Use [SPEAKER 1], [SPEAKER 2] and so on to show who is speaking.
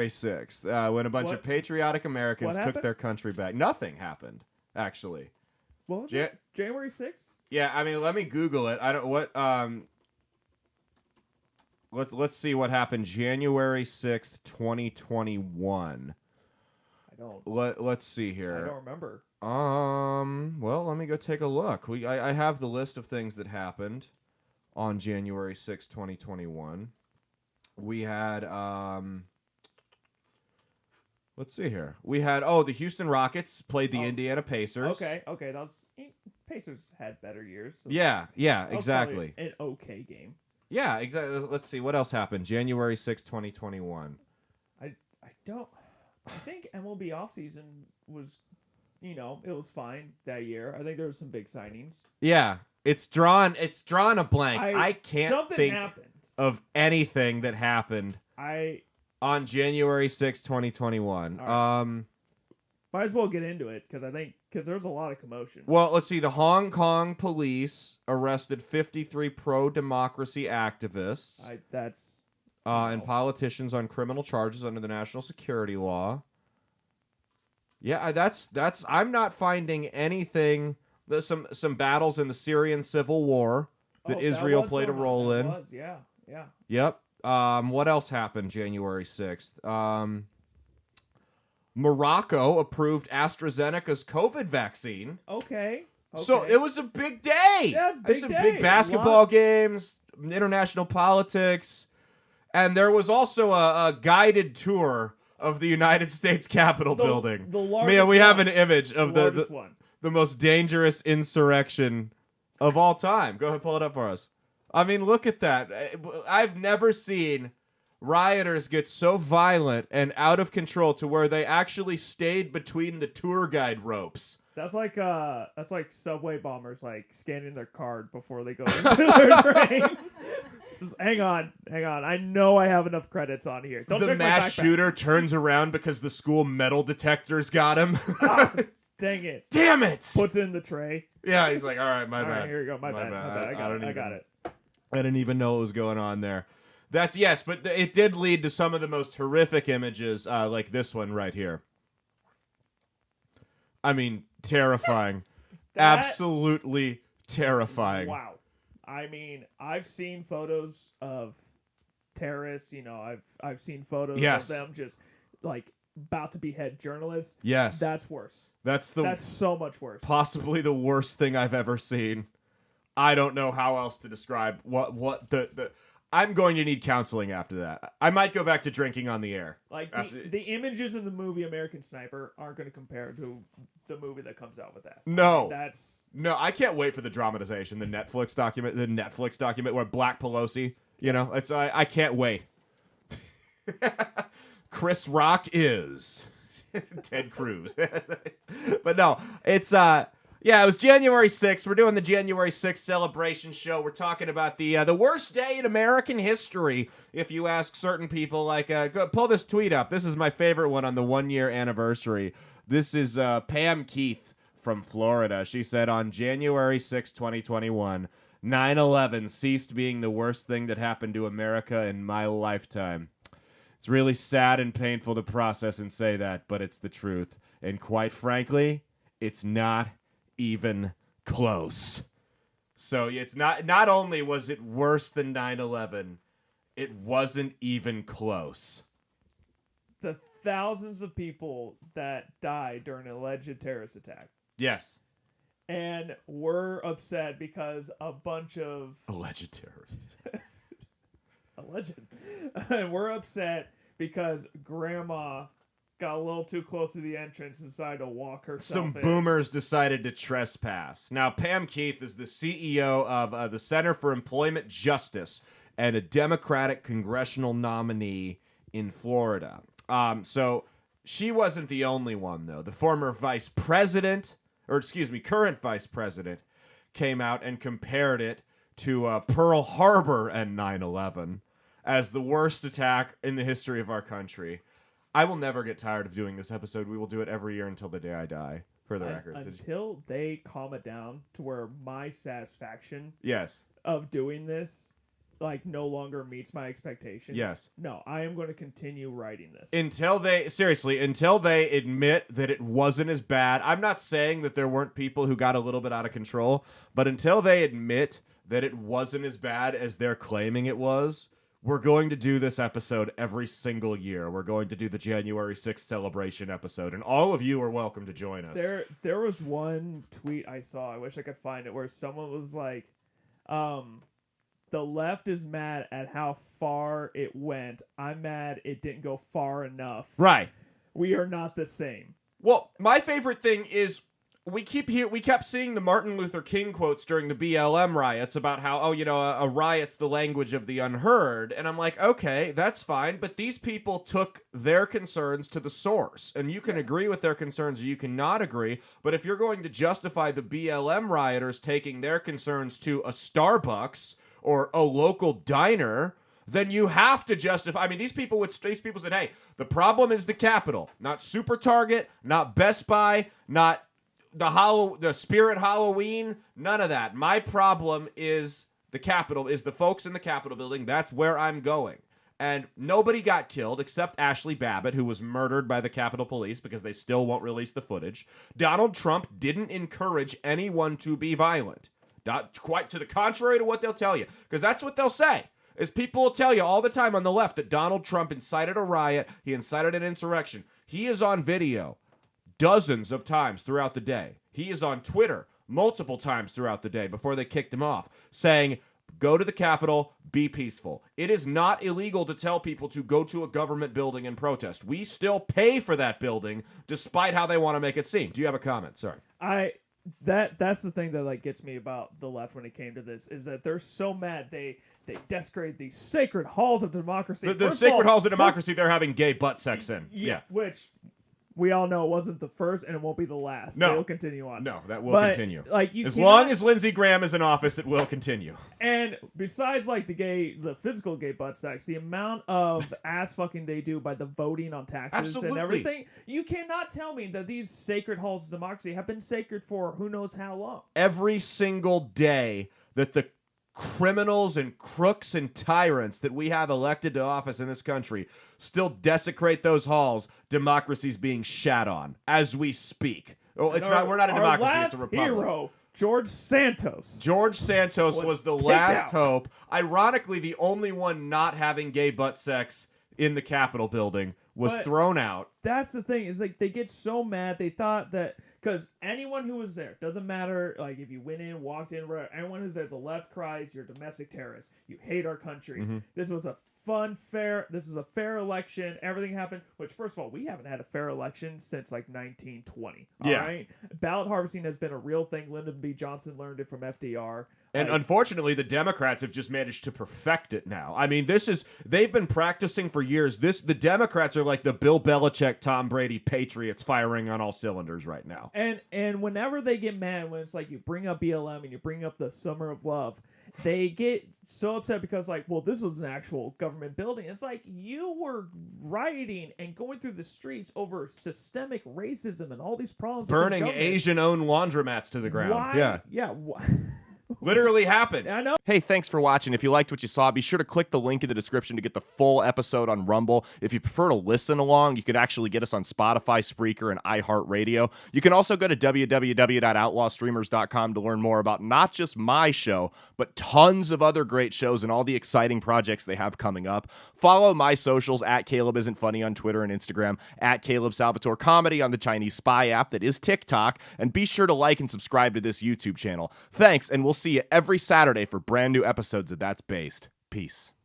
[SPEAKER 1] January 6th, when a bunch of patriotic Americans took their country back. Nothing happened, actually.
[SPEAKER 2] What was it? January 6th?
[SPEAKER 1] Yeah, I mean, let me Google it. I don't what. Let's see what happened January 6th, 2021.
[SPEAKER 2] I don't.
[SPEAKER 1] Let's see here.
[SPEAKER 2] I don't remember.
[SPEAKER 1] Well, let me go take a look. I have the list of things that happened on January 6th, 2021. We had let's see here. We had the Houston Rockets played the Indiana Pacers.
[SPEAKER 2] Okay. Those Pacers had better years. So
[SPEAKER 1] Yeah, exactly.
[SPEAKER 2] An okay game.
[SPEAKER 1] Yeah, exactly. Let's see what else happened. January 6th, 2021.
[SPEAKER 2] I think MLB offseason was, it was fine that year. I think there were some big signings.
[SPEAKER 1] Yeah, it's drawn a blank. I can't think
[SPEAKER 2] happened.
[SPEAKER 1] of anything that happened on January 6th, 2021.
[SPEAKER 2] Right. Might as well get into it because there's a lot of commotion.
[SPEAKER 1] Well, let's see. The Hong Kong police arrested 53 pro-democracy activists and politicians on criminal charges under the national security law. Yeah, that's. I'm not finding anything. There's some battles in the Syrian civil war that Israel played a role in.
[SPEAKER 2] Yeah.
[SPEAKER 1] Yep. What else happened January 6th? Morocco approved AstraZeneca's COVID vaccine.
[SPEAKER 2] Okay.
[SPEAKER 1] So it was a big day.
[SPEAKER 2] Yeah, it's a
[SPEAKER 1] big basketball games, international politics, and there was also a guided tour of the United States Capitol building.
[SPEAKER 2] The largest
[SPEAKER 1] we have an image of
[SPEAKER 2] the
[SPEAKER 1] most dangerous insurrection of all time. Go ahead, pull it up for us. I mean, look at that. I've never seen rioters get so violent and out of control to where they actually stayed between the tour guide ropes.
[SPEAKER 2] That's like subway bombers scanning their card before they go into their train. Just hang on. I know I have enough credits on here. Don't
[SPEAKER 1] the mass shooter turns around because the school metal detectors got him.
[SPEAKER 2] Dang it!
[SPEAKER 1] Damn it!
[SPEAKER 2] Puts it in the tray.
[SPEAKER 1] Yeah, he's like, all right, my bad.
[SPEAKER 2] Right, here you go. My bad. I got it.
[SPEAKER 1] I didn't even know what was going on there. But it did lead to some of the most horrific images, like this one right here. I mean, terrifying. Absolutely terrifying.
[SPEAKER 2] Wow. I mean, I've seen photos of terrorists. I've seen photos of them just about to behead journalists.
[SPEAKER 1] Yes.
[SPEAKER 2] That's worse.
[SPEAKER 1] That's
[SPEAKER 2] so much worse.
[SPEAKER 1] Possibly the worst thing I've ever seen. I don't know how else to describe what the I'm going to need counseling after that. I might go back to drinking on the air.
[SPEAKER 2] The images in the movie American Sniper aren't going to compare to the movie that comes out with that.
[SPEAKER 1] No. No, I can't wait for the dramatization, the Netflix document where Black Pelosi, I can't wait. Chris Rock is Ted Cruz. But no, it's it was January 6th. We're doing the January 6th celebration show. We're talking about the worst day in American history. If you ask certain people, go pull this tweet up. This is my favorite one on the 1-year anniversary. This is Pam Keith from Florida. She said on January 6, 2021, 9/11 ceased being the worst thing that happened to America in my lifetime. It's really sad and painful to process and say that, but it's the truth. And quite frankly, it's not even close. So it's not only was it worse than 9/11, it wasn't even close.
[SPEAKER 2] The thousands of people that died during an alleged terrorist attack.
[SPEAKER 1] Yes.
[SPEAKER 2] And we're upset because a bunch of
[SPEAKER 1] alleged terrorists.
[SPEAKER 2] Alleged. And we're upset because grandma got a little too close to the entrance and decided to walk herself
[SPEAKER 1] in. Some boomers decided to trespass. Now, Pam Keith is the CEO of the Center for Employment Justice and a Democratic congressional nominee in Florida. So she wasn't the only one, though. The former current vice president came out and compared it to Pearl Harbor and 9/11 as the worst attack in the history of our country. I will never get tired of doing this episode. We will do it every year until the day I die, for the record.
[SPEAKER 2] Until they calm it down to where my satisfaction
[SPEAKER 1] yes.
[SPEAKER 2] of doing this, like no longer meets my expectations,
[SPEAKER 1] Yes.
[SPEAKER 2] no, I am going to continue writing this.
[SPEAKER 1] Until they admit that it wasn't as bad. I'm not saying that there weren't people who got a little bit out of control, but until they admit that it wasn't as bad as they're claiming it was, we're going to do this episode every single year. We're going to do the January 6th celebration episode, and all of you are welcome to join us.
[SPEAKER 2] There was one tweet I saw, I wish I could find it, where someone was like, the left is mad at how far it went. I'm mad it didn't go far enough.
[SPEAKER 1] Right.
[SPEAKER 2] We are not the same.
[SPEAKER 1] Well, my favorite thing is we kept seeing the Martin Luther King quotes during the BLM riots about how, a riot's the language of the unheard. And I'm like, okay, that's fine. But these people took their concerns to the source. And you can agree with their concerns or you cannot agree. But if you're going to justify the BLM rioters taking their concerns to a Starbucks or a local diner, then you have to justify. I mean, these people said, hey, the problem is the Capitol, not Super Target, not Best Buy, not the Spirit Halloween, none of that. My problem is the Capitol, is the folks in the Capitol building. That's where I'm going. And nobody got killed except Ashley Babbitt, who was murdered by the Capitol Police because they still won't release the footage. Donald Trump didn't encourage anyone to be violent. Quite to the contrary to what they'll tell you, because that's what they'll say. Is people will tell you all the time on the left that Donald Trump incited a riot, he incited an insurrection. He is on video dozens of times throughout the day. He is on Twitter multiple times throughout the day before they kicked him off, saying, go to the Capitol, be peaceful. It is not illegal to tell people to go to a government building and protest. We still pay for that building, despite how they want to make it seem. Do you have a comment? Sorry.
[SPEAKER 2] That's the thing that like gets me about the left when it came to this, is that they're so mad they desecrate these sacred halls of democracy.
[SPEAKER 1] The sacred halls of democracy they're having gay butt sex in. Yeah.
[SPEAKER 2] Which we all know wasn't the first and it won't be the last.
[SPEAKER 1] No.
[SPEAKER 2] It'll continue on.
[SPEAKER 1] No, that will continue.
[SPEAKER 2] Like
[SPEAKER 1] as long as Lindsey Graham is in office, it will continue.
[SPEAKER 2] And besides like the physical gay butt sex, the amount of ass fucking they do by the voting on taxes
[SPEAKER 1] Absolutely.
[SPEAKER 2] and everything, you cannot tell me that these sacred halls of democracy have been sacred for who knows how long.
[SPEAKER 1] Every single day that the criminals and crooks and tyrants that we have elected to office in this country still desecrate those halls, democracy's being shat on as we speak. Well, we're not a democracy, it's a republic.
[SPEAKER 2] Hero, George Santos.
[SPEAKER 1] George Santos was the last hope. Ironically, the only one not having gay butt sex in the Capitol building was thrown out.
[SPEAKER 2] That's the thing, is like they get so mad. They thought that because anyone who was there, doesn't matter, like if you went in, walked in, anyone who's there, the left cries, you're a domestic terrorist. You hate our country. Mm-hmm. This was a this is a fair election. Everything happened, which first of all, we haven't had a fair election since like 1920. All right? Ballot harvesting has been a real thing. Lyndon B. Johnson learned it from FDR.
[SPEAKER 1] And unfortunately, the Democrats have just managed to perfect it now. I mean, they've been practicing for years. The Democrats are like the Bill Belichick, Tom Brady Patriots firing on all cylinders right now.
[SPEAKER 2] And whenever they get mad, when it's like you bring up BLM and you bring up the Summer of Love, they get so upset because like, well, this was an actual government building. It's like you were rioting and going through the streets over systemic racism and all these problems.
[SPEAKER 1] Burning Asian-owned laundromats to the ground.
[SPEAKER 2] Why? Yeah.
[SPEAKER 1] Literally happened.
[SPEAKER 2] I know.
[SPEAKER 1] Hey, thanks for watching. If you liked what you saw, be sure to click the link in the description to get the full episode on Rumble. If you prefer to listen along, you could actually get us on Spotify, Spreaker, and iHeartRadio. You can also go to www.outlawstreamers.com to learn more about not just my show, but tons of other great shows and all the exciting projects they have coming up. Follow my socials at Caleb Isn't Funny on Twitter and Instagram, at Caleb Salvatore Comedy on the Chinese Spy app that is TikTok, and be sure to like and subscribe to this YouTube channel. Thanks, and we'll see you every Saturday for brand new episodes of That's Based. Peace.